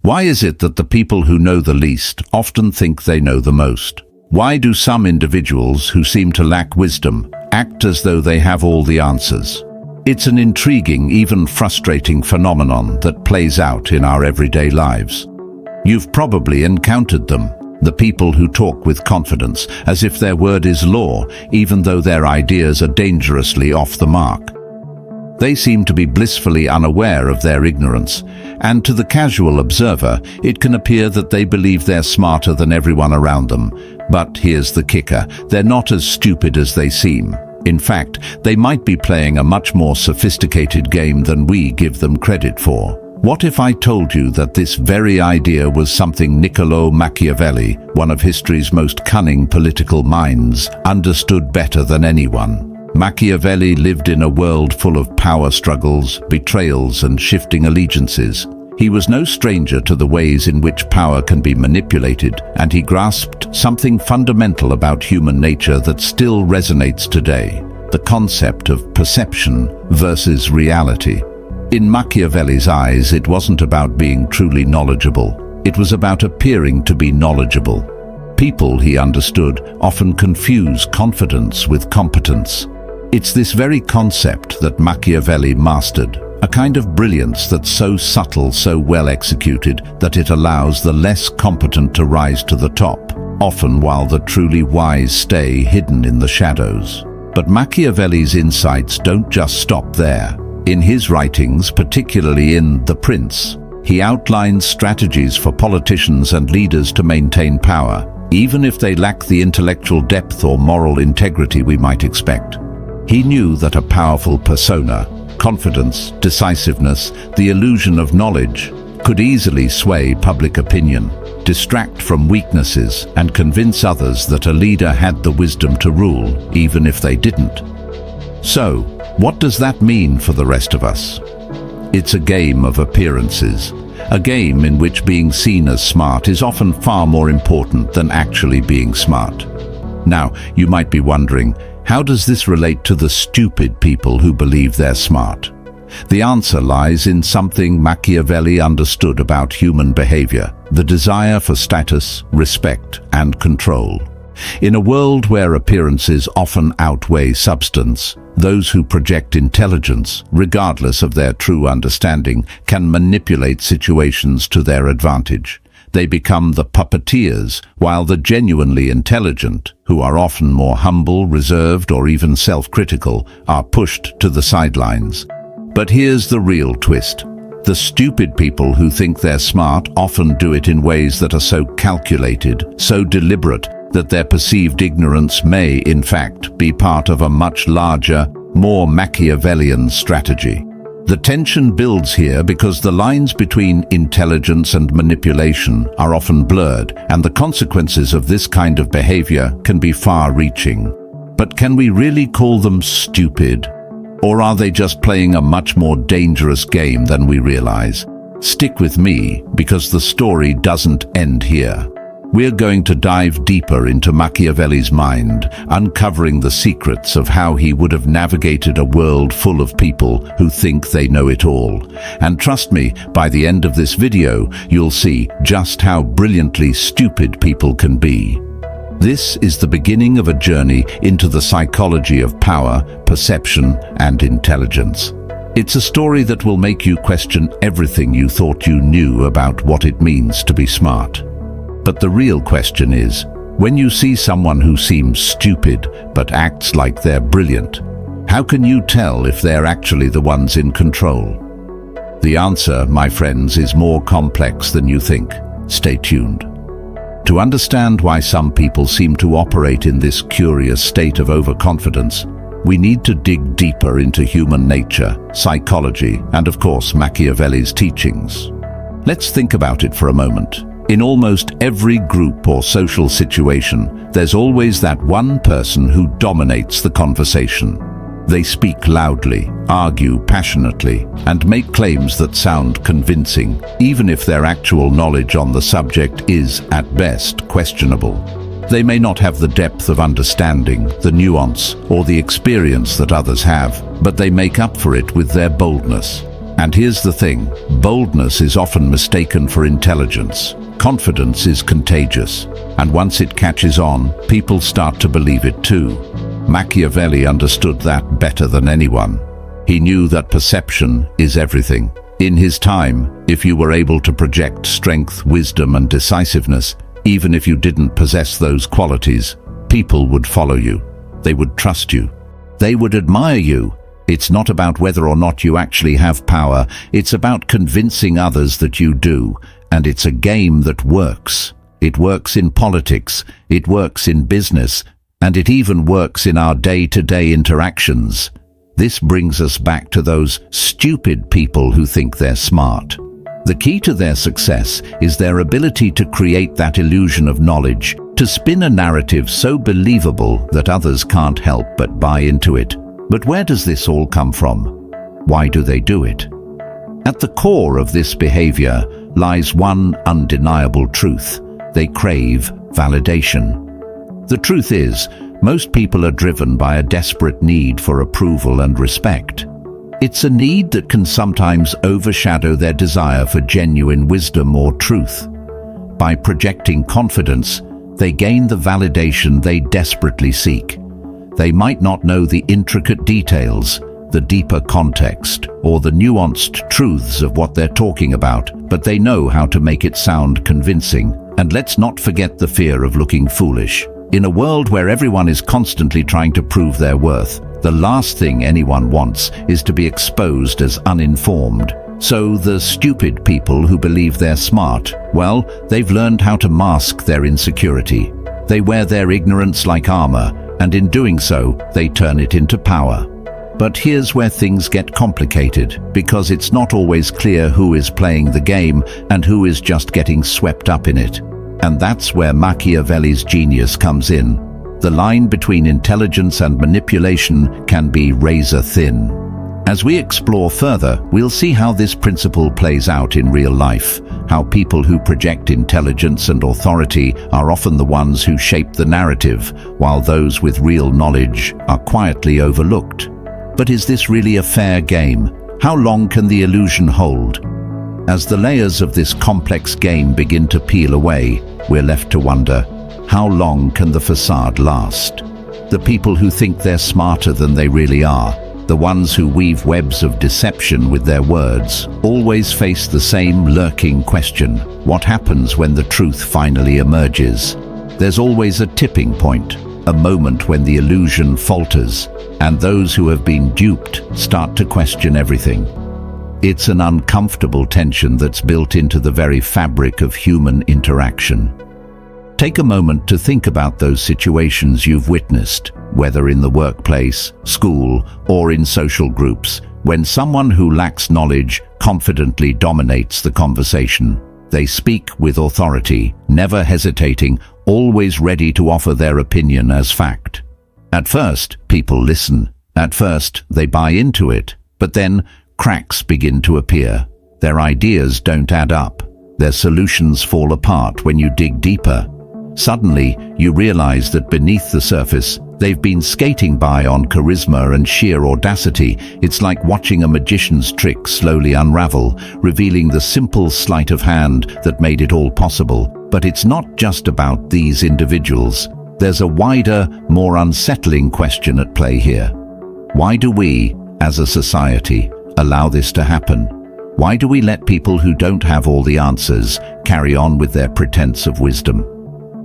Why is it that the people who know the least often think they know the most? Why do some individuals who seem to lack wisdom act as though they have all the answers? It's an intriguing, even frustrating phenomenon that plays out in our everyday lives. You've probably encountered them, the people who talk with confidence, as if their word is law, even though their ideas are dangerously off the mark. They seem to be blissfully unaware of their ignorance, and to the casual observer, it can appear that they believe they're smarter than everyone around them. But here's the kicker: they're not as stupid as they seem. In fact, they might be playing a much more sophisticated game than we give them credit for. What if I told you that this very idea was something Niccolo Machiavelli, one of history's most cunning political minds, understood better than anyone? Machiavelli lived in a world full of power struggles, betrayals, and shifting allegiances. He was no stranger to the ways in which power can be manipulated, and he grasped something fundamental about human nature that still resonates today: the concept of perception versus reality. In Machiavelli's eyes, it wasn't about being truly knowledgeable. It was about appearing to be knowledgeable. People, he understood, often confuse confidence with competence. It's this very concept that Machiavelli mastered, a kind of brilliance that's so subtle, so well executed, that it allows the less competent to rise to the top, often while the truly wise stay hidden in the shadows. But Machiavelli's insights don't just stop there. In his writings, particularly in The Prince, he outlines strategies for politicians and leaders to maintain power, even if they lack the intellectual depth or moral integrity we might expect. He knew that a powerful persona, confidence, decisiveness, the illusion of knowledge, could easily sway public opinion, distract from weaknesses, and convince others that a leader had the wisdom to rule, even if they didn't. So, what does that mean for the rest of us? It's a game of appearances, a game in which being seen as smart is often far more important than actually being smart. Now, you might be wondering, how does this relate to the stupid people who believe they're smart? The answer lies in something Machiavelli understood about human behavior: the desire for status, respect, and control. In a world where appearances often outweigh substance, those who project intelligence, regardless of their true understanding, can manipulate situations to their advantage. They become the puppeteers, while the genuinely intelligent, who are often more humble, reserved, or even self-critical, are pushed to the sidelines. But here's the real twist. The stupid people who think they're smart often do it in ways that are so calculated, so deliberate, that their perceived ignorance may, in fact, be part of a much larger, more Machiavellian strategy. The tension builds here because the lines between intelligence and manipulation are often blurred, and the consequences of this kind of behavior can be far-reaching. But can we really call them stupid? Or are they just playing a much more dangerous game than we realize? Stick with me, because the story doesn't end here. We're going to dive deeper into Machiavelli's mind, uncovering the secrets of how he would have navigated a world full of people who think they know it all. And trust me, by the end of this video, you'll see just how brilliantly stupid people can be. This is the beginning of a journey into the psychology of power, perception, and intelligence. It's a story that will make you question everything you thought you knew about what it means to be smart. But the real question is, when you see someone who seems stupid but acts like they're brilliant, how can you tell if they're actually the ones in control? The answer, my friends, is more complex than you think. Stay tuned. To understand why some people seem to operate in this curious state of overconfidence, we need to dig deeper into human nature, psychology, and of course Machiavelli's teachings. Let's think about it for a moment. In almost every group or social situation, there's always that one person who dominates the conversation. They speak loudly, argue passionately, and make claims that sound convincing, even if their actual knowledge on the subject is, at best, questionable. They may not have the depth of understanding, the nuance, or the experience that others have, but they make up for it with their boldness. And here's the thing, boldness is often mistaken for intelligence. Confidence is contagious, and once it catches on, people start to believe it too. Machiavelli understood that better than anyone. He knew that perception is everything. In his time, if you were able to project strength, wisdom, and decisiveness, even if you didn't possess those qualities, people would follow you. They would trust you. They would admire you. It's not about whether or not you actually have power. It's about convincing others that you do. And it's a game that works. It works in politics. It works in business. And it even works in our day-to-day interactions. This brings us back to those stupid people who think they're smart. The key to their success is their ability to create that illusion of knowledge, to spin a narrative so believable that others can't help but buy into it. But where does this all come from? Why do they do it? At the core of this behavior lies one undeniable truth. They crave validation. The truth is, most people are driven by a desperate need for approval and respect. It's a need that can sometimes overshadow their desire for genuine wisdom or truth. By projecting confidence, they gain the validation they desperately seek. They might not know the intricate details, the deeper context, or the nuanced truths of what they're talking about, but they know how to make it sound convincing. And let's not forget the fear of looking foolish. In a world where everyone is constantly trying to prove their worth, the last thing anyone wants is to be exposed as uninformed. So the stupid people who believe they're smart, well, they've learned how to mask their insecurity. They wear their ignorance like armor, and in doing so, they turn it into power. But here's where things get complicated, because it's not always clear who is playing the game and who is just getting swept up in it. And that's where Machiavelli's genius comes in. The line between intelligence and manipulation can be razor thin. As we explore further, we'll see how this principle plays out in real life, how people who project intelligence and authority are often the ones who shape the narrative, while those with real knowledge are quietly overlooked. But is this really a fair game? How long can the illusion hold? As the layers of this complex game begin to peel away, we're left to wonder, how long can the facade last? The people who think they're smarter than they really are, the ones who weave webs of deception with their words, always face the same lurking question: what happens when the truth finally emerges? There's always a tipping point, a moment when the illusion falters, and those who have been duped start to question everything. It's an uncomfortable tension that's built into the very fabric of human interaction. Take a moment to think about those situations you've witnessed, whether in the workplace, school, or in social groups, when someone who lacks knowledge confidently dominates the conversation. They speak with authority, never hesitating, always ready to offer their opinion as fact. At first, people listen. At first, they buy into it. But then, cracks begin to appear. Their ideas don't add up. Their solutions fall apart when you dig deeper. Suddenly, you realize that beneath the surface, they've been skating by on charisma and sheer audacity. It's like watching a magician's trick slowly unravel, revealing the simple sleight of hand that made it all possible. But it's not just about these individuals. There's a wider, more unsettling question at play here. Why do we, as a society, allow this to happen? Why do we let people who don't have all the answers carry on with their pretense of wisdom?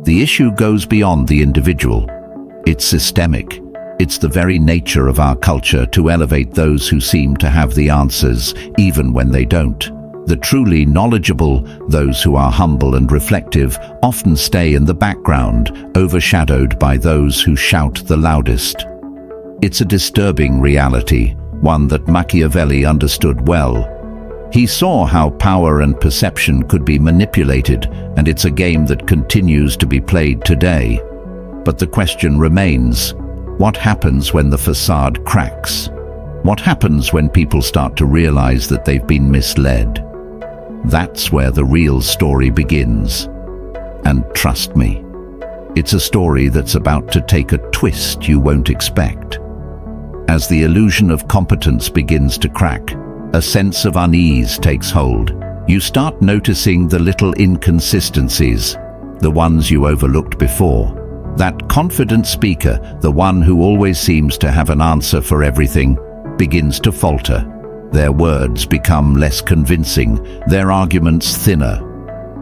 The issue goes beyond the individual. It's systemic. It's the very nature of our culture to elevate those who seem to have the answers, even when they don't. The truly knowledgeable, those who are humble and reflective, often stay in the background, overshadowed by those who shout the loudest. It's a disturbing reality, one that Machiavelli understood well. He saw how power and perception could be manipulated, and it's a game that continues to be played today. But the question remains, what happens when the facade cracks? What happens when people start to realize that they've been misled? That's where the real story begins. And trust me, it's a story that's about to take a twist you won't expect. As the illusion of competence begins to crack, A sense of unease takes hold. You start noticing the little inconsistencies, the ones you overlooked before. That confident speaker, the one who always seems to have an answer for everything, begins to falter. Their words become less convincing, their arguments thinner.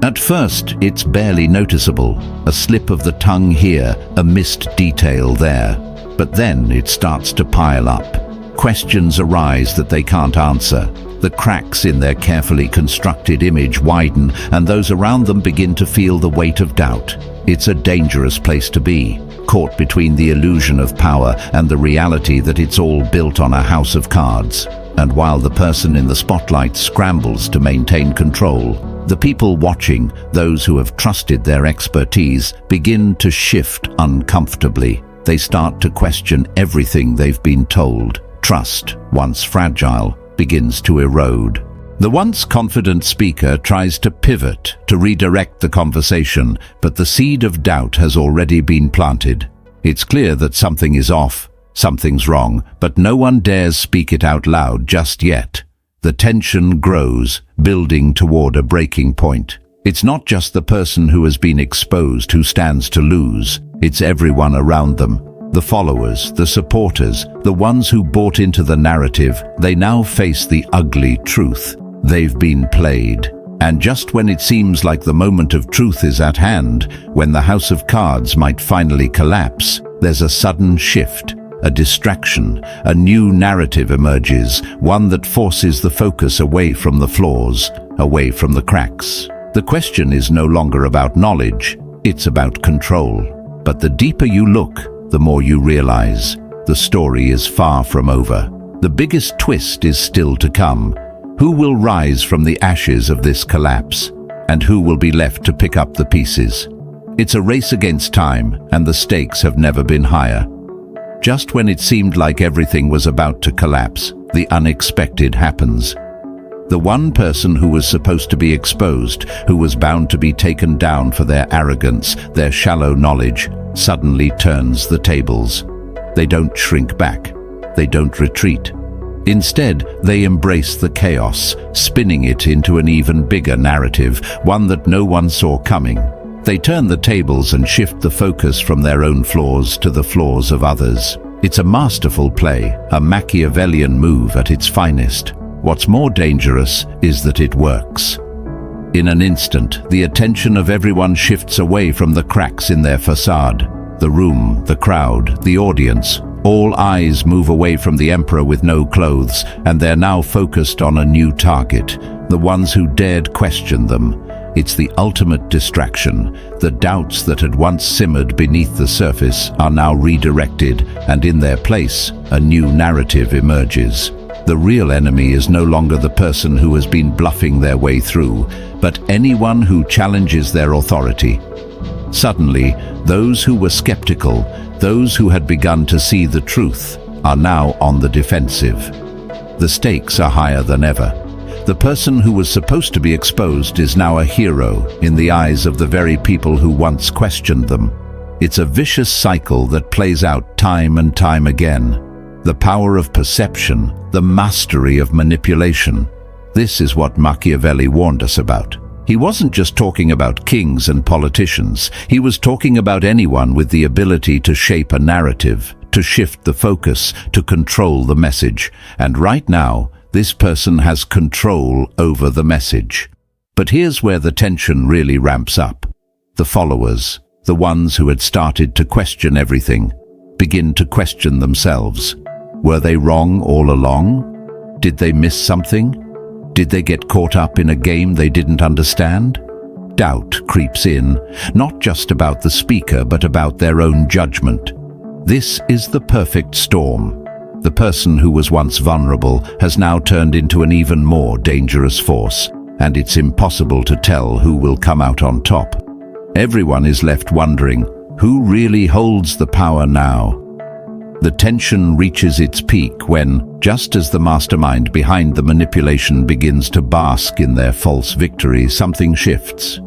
At first, it's barely noticeable, a slip of the tongue here, a missed detail there. But then it starts to pile up. Questions arise that they can't answer. The cracks in their carefully constructed image widen, and those around them begin to feel the weight of doubt. It's a dangerous place to be, caught between the illusion of power and the reality that it's all built on a house of cards. And while the person in the spotlight scrambles to maintain control, the people watching, those who have trusted their expertise, begin to shift uncomfortably. They start to question everything they've been told. Trust, once fragile, begins to erode. The once confident speaker tries to pivot, to redirect the conversation, but the seed of doubt has already been planted. It's clear that something is off, something's wrong, but no one dares speak it out loud just yet. The tension grows, building toward a breaking point. It's not just the person who has been exposed who stands to lose. It's everyone around them. The followers, the supporters, the ones who bought into the narrative, they now face the ugly truth. They've been played. And just when it seems like the moment of truth is at hand, when the house of cards might finally collapse, there's a sudden shift, a distraction. A new narrative emerges, one that forces the focus away from the flaws, away from the cracks. The question is no longer about knowledge, it's about control. But the deeper you look, the more you realize the story is far from over. The biggest twist is still to come. Who will rise from the ashes of this collapse? And who will be left to pick up the pieces? It's a race against time, and the stakes have never been higher. Just when it seemed like everything was about to collapse, the unexpected happens. The one person who was supposed to be exposed, who was bound to be taken down for their arrogance, their shallow knowledge, suddenly turns the tables. They don't shrink back. They don't retreat. Instead, they embrace the chaos, spinning it into an even bigger narrative, one that no one saw coming. They turn the tables and shift the focus from their own flaws to the flaws of others. It's a masterful play, a Machiavellian move at its finest. What's more dangerous is that it works. In an instant, the attention of everyone shifts away from the cracks in their facade. The room, the crowd, the audience, all eyes move away from the emperor with no clothes, and they're now focused on a new target, the ones who dared question them. It's the ultimate distraction. The doubts that had once simmered beneath the surface are now redirected, and in their place, a new narrative emerges. The real enemy is no longer the person who has been bluffing their way through, but anyone who challenges their authority. Suddenly, those who were skeptical, those who had begun to see the truth, are now on the defensive. The stakes are higher than ever. The person who was supposed to be exposed is now a hero in the eyes of the very people who once questioned them. It's a vicious cycle that plays out time and time again. The power of perception, the mastery of manipulation. This is what Machiavelli warned us about. He wasn't just talking about kings and politicians. He was talking about anyone with the ability to shape a narrative, to shift the focus, to control the message. And right now, this person has control over the message. But here's where the tension really ramps up. The followers, the ones who had started to question everything, begin to question themselves. Were they wrong all along? Did they miss something? Did they get caught up in a game they didn't understand? Doubt creeps in, not just about the speaker, but about their own judgment. This is the perfect storm. The person who was once vulnerable has now turned into an even more dangerous force, and it's impossible to tell who will come out on top. Everyone is left wondering, who really holds the power now? The tension reaches its peak when, just as the mastermind behind the manipulation begins to bask in their false victory, something shifts.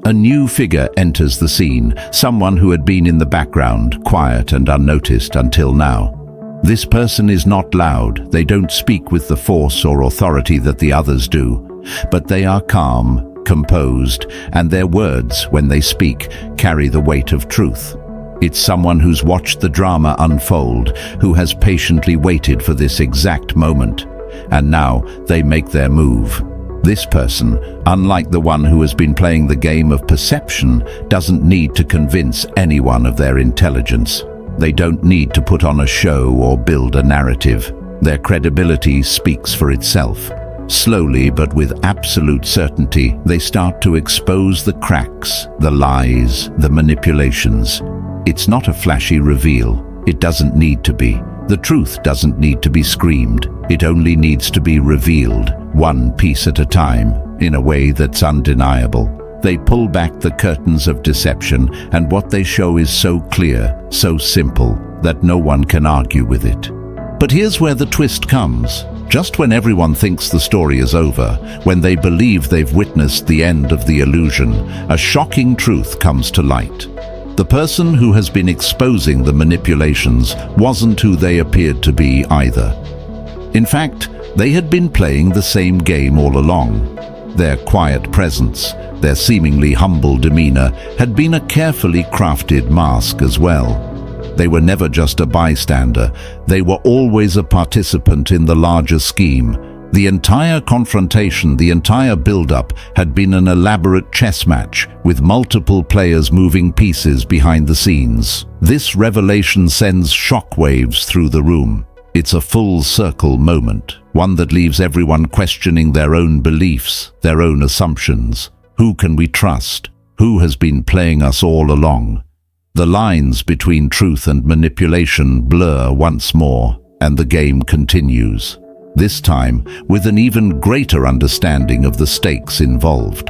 A new figure enters the scene, someone who had been in the background, quiet and unnoticed until now. This person is not loud, they don't speak with the force or authority that the others do, but they are calm, composed, and their words, when they speak, carry the weight of truth. It's someone who's watched the drama unfold, who has patiently waited for this exact moment, and now they make their move. This person, unlike the one who has been playing the game of perception, doesn't need to convince anyone of their intelligence. They don't need to put on a show or build a narrative. Their credibility speaks for itself. Slowly, but with absolute certainty, they start to expose the cracks, the lies, the manipulations. It's not a flashy reveal. It doesn't need to be. The truth doesn't need to be screamed. It only needs to be revealed, one piece at a time, in a way that's undeniable. They pull back the curtains of deception, and what they show is so clear, so simple, that no one can argue with it. But here's where the twist comes. Just when everyone thinks the story is over, when they believe they've witnessed the end of the illusion, a shocking truth comes to light. The person who has been exposing the manipulations wasn't who they appeared to be either. In fact, they had been playing the same game all along. Their quiet presence, their seemingly humble demeanor, had been a carefully crafted mask as well. They were never just a bystander, they were always a participant in the larger scheme. The entire confrontation, the entire build-up, had been an elaborate chess match, with multiple players moving pieces behind the scenes. This revelation sends shockwaves through the room. It's a full-circle moment, one that leaves everyone questioning their own beliefs, their own assumptions. Who can we trust? Who has been playing us all along? The lines between truth and manipulation blur once more, and the game continues. This time with an even greater understanding of the stakes involved.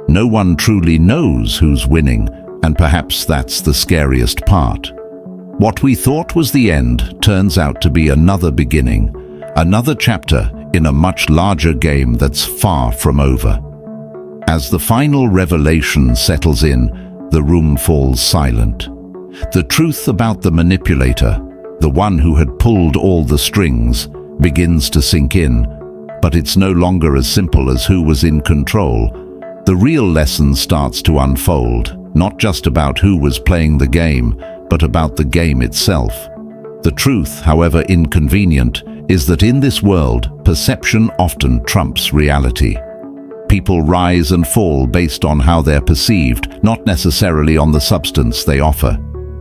No one truly knows who's winning, and perhaps that's the scariest part. What we thought was the end turns out to be another beginning, another chapter in a much larger game that's far from over. As the final revelation settles in, the room falls silent. The truth about the manipulator, the one who had pulled all the strings, begins to sink in, but it's no longer as simple as who was in control. The real lesson starts to unfold, not just about who was playing the game, but about the game itself. The truth, however inconvenient, is that in this world, perception often trumps reality. People rise and fall based on how they're perceived, not necessarily on the substance they offer.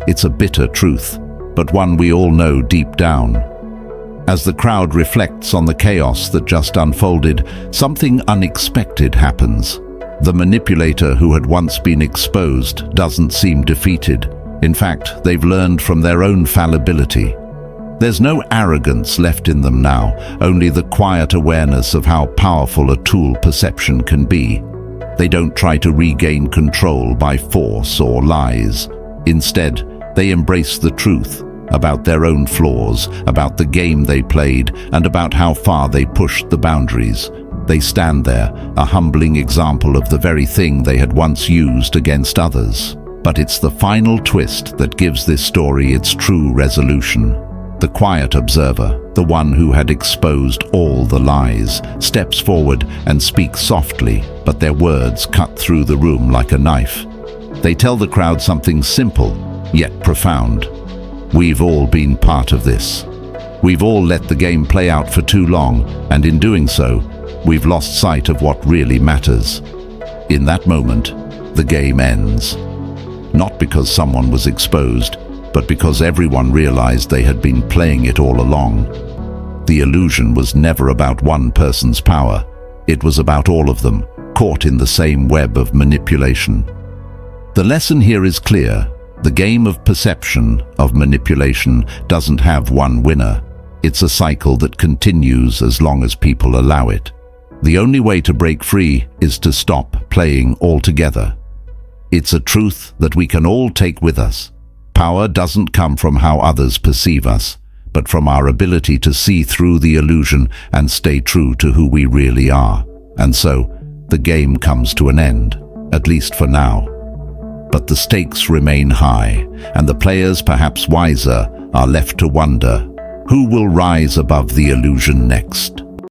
It's a bitter truth, but one we all know deep down. As the crowd reflects on the chaos that just unfolded, something unexpected happens. The manipulator who had once been exposed doesn't seem defeated. In fact, they've learned from their own fallibility. There's no arrogance left in them now, only the quiet awareness of how powerful a tool perception can be. They don't try to regain control by force or lies. Instead, they embrace the truth about their own flaws, about the game they played, and about how far they pushed the boundaries. They stand there, a humbling example of the very thing they had once used against others. But it's the final twist that gives this story its true resolution. The quiet observer, the one who had exposed all the lies, steps forward and speaks softly, but their words cut through the room like a knife. They tell the crowd something simple, yet profound. We've all been part of this. We've all let the game play out for too long, and in doing so, we've lost sight of what really matters. In that moment, the game ends. Not because someone was exposed, but because everyone realized they had been playing it all along. The illusion was never about one person's power. It was about all of them, caught in the same web of manipulation. The lesson here is clear. The game of perception, of manipulation, doesn't have one winner. It's a cycle that continues as long as people allow it. The only way to break free is to stop playing altogether. It's a truth that we can all take with us. Power doesn't come from how others perceive us, but from our ability to see through the illusion and stay true to who we really are. And so, the game comes to an end, at least for now. But the stakes remain high, and the players, perhaps wiser, are left to wonder, Who will rise above the illusion next?